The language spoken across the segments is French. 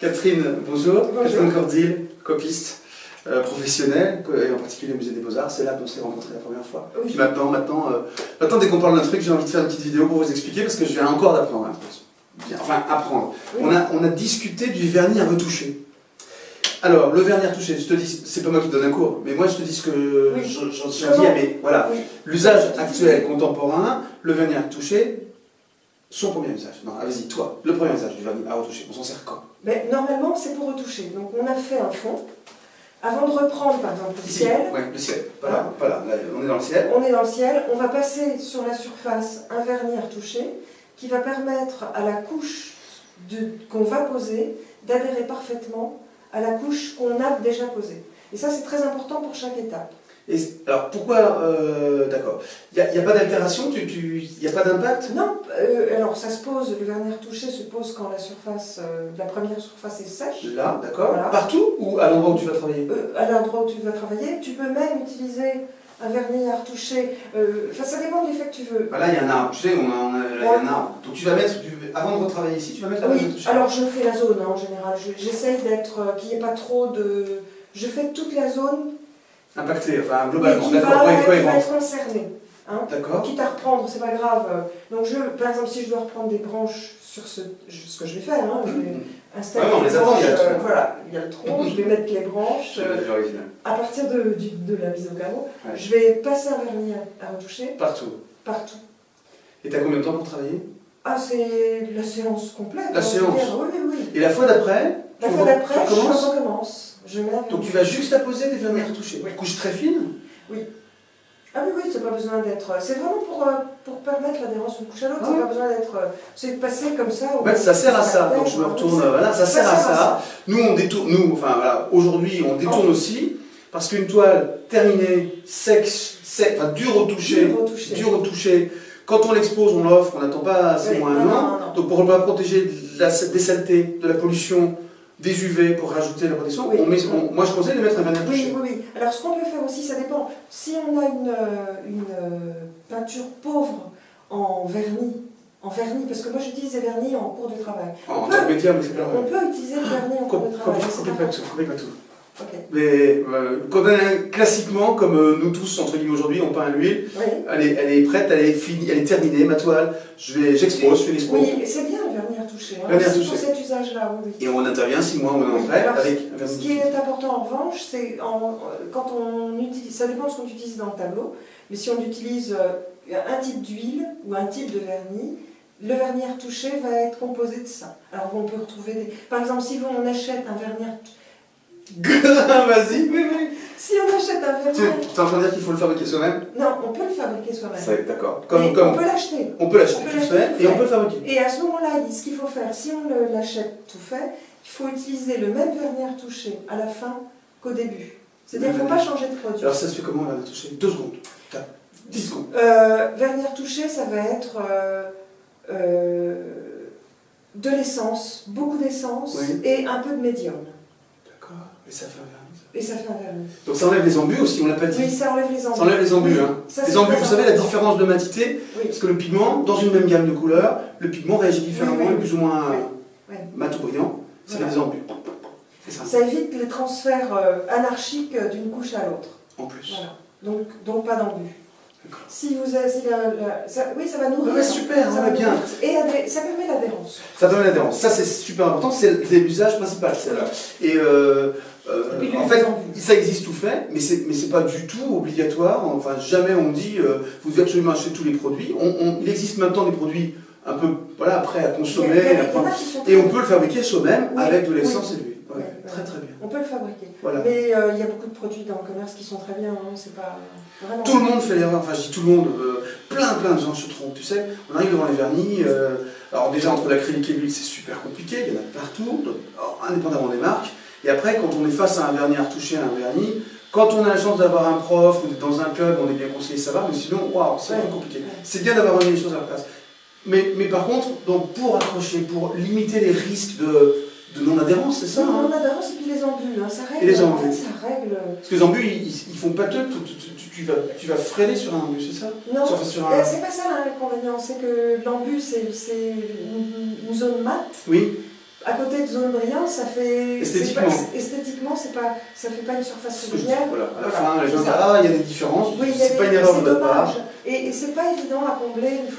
Catherine, bonjour. Bonjour. Catherine Cordil, copiste professionnelle, et en particulier au Musée des Beaux-Arts. C'est là qu'on s'est rencontrés la première fois. Oui. Puis maintenant, dès qu'on parle d'un truc, j'ai envie de faire une petite vidéo pour vous expliquer parce que je viens encore d'apprendre un truc. Enfin, apprendre. Oui. On a discuté du vernis à retoucher. Alors, le vernis à retoucher, je te dis, c'est pas moi qui donne un cours, mais moi je te dis ce que Oui. j'en dis à mes. Voilà. Oui. L'usage actuel, contemporain, le vernis à retoucher, son premier usage. Non, vas-y, toi, le premier usage du vernis à retoucher, on s'en sert quand? Mais normalement, c'est pour retoucher. Donc, on a fait un fond. Avant de reprendre, par exemple, le ciel, Oui, le ciel. Voilà, voilà, là, on est dans le ciel. on est dans le ciel, on va passer sur la surface un vernis à retoucher qui va permettre à la couche qu'on va poser d'adhérer parfaitement à la couche qu'on a déjà posée. Et ça, c'est très important pour chaque étape. Et, alors, pourquoi d'accord. Il n'y a pas d'altération, il n'y a pas d'impact? Non, alors ça se pose, le vernis retouché se pose quand la surface, la première surface est sèche. Là, d'accord. Voilà. Partout ou à l'endroit où tu vas travailler? À l'endroit où tu vas travailler, tu peux même utiliser un vernis à retoucher. Enfin, ça dépend de l'effet que tu veux. Là, il y a un arbre, tu sais, là, il y a un arbre. Donc tu vas mettre, avant de retravailler ici, tu vas mettre la vernis à Oui, retoucher. alors je fais la zone hein, en général. J'essaye d'être, qu'il n'y ait pas trop de... Je fais toute la zone Impacté, enfin globalement, qui d'accord, va cohérent. être concernée. Hein. D'accord. Quitte à reprendre, c'est pas grave. Donc par exemple, si je dois reprendre des branches sur ce que je vais faire, hein, je vais installer Ah non, les les attends, branches, il y a le tronc. voilà, il y a le tronc, je vais mettre les branches. C'est original. À partir de la mise au carreau, Ouais. je vais passer un vernis à retoucher Partout. partout. Et t'as combien de temps pour travailler? Ah, c'est la séance complète. La hein, séance. je veux dire, Oui, oui, oui. Et la fois d'après, La fois d'après, tu je recommences? recommence. Je mets un Donc vernis. tu vas juste apposer des vernis à retoucher. Oui. Couche très fine. Ah oui, oui, c'est pas besoin d'être... C'est vraiment pour permettre l'adhérence d'une couche à l'autre, Ah c'est ouais. pas besoin d'être... C'est passer comme ça... En fait, ça sert à ça. Donc je me retourne, voilà, ça sert à ça. Nous, on détourne, enfin voilà, aujourd'hui, on détourne aussi, parce qu'une toile terminée, sèche, enfin dur au toucher, dur au toucher, quand on l'expose, on l'offre, on n'attend pas 6 mois, 1 an. Donc pour la protéger des saletés, de la pollution, des UV, pour rajouter la protection, Oui. moi je conseille de mettre un vernis à Oui, toucher. oui, oui. Alors ce qu'on peut faire aussi, ça dépend. Si on a une peinture pauvre en vernis, parce que moi j'utilise des vernis en cours de travail. En tant que métier, mais c'est pas On peut utiliser le vernis en cours de travail. complètement tout. Ok. Mais quand classiquement, comme nous tous, entre guillemets aujourd'hui, on peint à l'huile, Oui. elle est prête, elle est finie, elle est terminée, ma toile, j'expose, je fais l'expo. Oui, c'est bien le vernis retouché. Hein. Vernis Aussi retouché. pour cet usage-là, oui. Et on intervient 6 mois ou un an Oui, après alors, avec un Ce vernis. qui est important en revanche, c'est quand on utilise, ça dépend de ce qu'on utilise dans le tableau, mais si on utilise un type d'huile ou un type de vernis, le vernis retouché va être composé de ça. Alors on peut retrouver des... Par exemple, si on achète un vernis retouché... Vas-y. Oui, oui. Si on achète un Tu vernis... es en train de dire qu'il faut le fabriquer soi-même? Non, on peut le fabriquer soi-même. C'est d'accord. Et on peut l'acheter. On peut l'acheter on peut tout l'acheter fait tout et on fait. peut le fabriquer. Et à ce moment-là, ce qu'il faut faire, si on l'achète tout fait, il faut utiliser le même vernis retouché à la fin qu'au début. C'est-à-dire qu'il ne faut pas changer de produit. Alors ça se fait comment, un vernis retouché? 2 secondes. 10 secondes. Vernis retouché, ça va être de l'essence, beaucoup d'essence Oui. et un peu de médium. D'accord. Et ça fait un vernis. Et ça fait un vernis. Donc ça enlève les embus aussi, on l'a pas dit. Oui, ça enlève les embus. Ça enlève les embus. Oui, Hein. ça, Les c'est embus, très vous savez, la important. différence de matité, Oui. parce que le pigment, dans une même gamme de couleurs, le pigment réagit différemment, Oui, oui, est plus ou moins oui. mat ou brillant. Ça fait Voilà. des embus. C'est ça. Ça évite les transferts anarchiques d'une couche à l'autre. En plus. Voilà. Donc pas d'embus. D'accord. Si vous avez, oui, ça va nourrir. Ouais, super, ça ça va va bien. nourrir. Et ça permet l'adhérence. Ça donne l'adhérence. Ça, c'est super important, c'est l'usage principal. Celle-là. Et puis, en les fait, embus. ça existe tout fait, mais c'est pas du tout obligatoire. Enfin, jamais on dit vous devez absolument acheter tous les produits. Il existe maintenant des produits un peu prêts à consommer. Il y en a qui sont Et on peut le fabriquer soi-même Oui, avec de l'essence oui. et de l'huile. Ouais, Oui, très très bien. On peut le fabriquer. Voilà. Mais il y a beaucoup de produits dans le commerce qui sont très bien. Hein. C'est pas vraiment. Tout le monde fait l'erreur, enfin je dis tout le monde, plein de gens se trompent, tu sais. On arrive devant les vernis, alors déjà entre l'acrylique et l'huile c'est super compliqué, il y en a partout, donc, indépendamment des marques. Et après quand on est face à un vernis à retoucher, à un vernis, quand on a la chance d'avoir un prof ou d'être dans un club, on est bien conseillé, ça va, mais sinon, waouh, c'est un peu compliqué. C'est bien d'avoir remis les choses à la place. Mais par contre, donc, pour accrocher, pour limiter les risques de non-adhérence, c'est ça hein? Non-adhérence et puis les embus. Hein. Ça règle, Et les embus. En fait, ça règle. Parce que les embus, ils font pâteux, tu vas freiner sur un embus, c'est ça? Non, sur un... c'est pas ça l'inconvénient. C'est que l'embus, c'est une zone mate. Oui. À côté de zone brillante, ça fait... Esthétiquement, ça fait pas une surface régulière. Voilà. À la fin, les gens disent ah, il y a des différences. Oui, c'est pas une erreur de notre part. Et c'est pas évident à combler une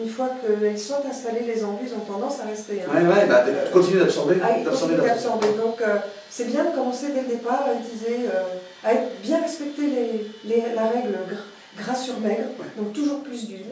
fois qu'ils sont installés, les embûs ont tendance à rester. Hein. Ouais, bah, continue d'absorber. Donc c'est bien de commencer dès le départ à utiliser, à bien respecter la règle gras sur maigre, donc toujours plus d'huile,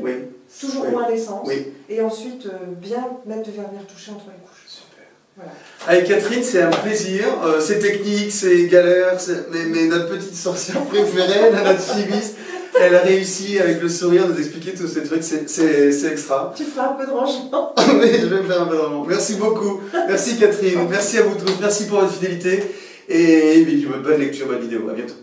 toujours moins d'essence, et ensuite bien mettre du vernis retouché entre les couches. Super. Voilà. Avec Catherine, c'est un plaisir. C'est technique, c'est galère, mais notre petite sorcière préférée, notre chimiste, elle a réussi avec le sourire de nous expliquer tous ces trucs, c'est extra. Tu feras un peu de rangement. Oui, je vais me faire un peu de rangement. Merci beaucoup. Merci Catherine, merci à vous tous, merci pour votre fidélité et bonne lecture, bonne vidéo. À bientôt.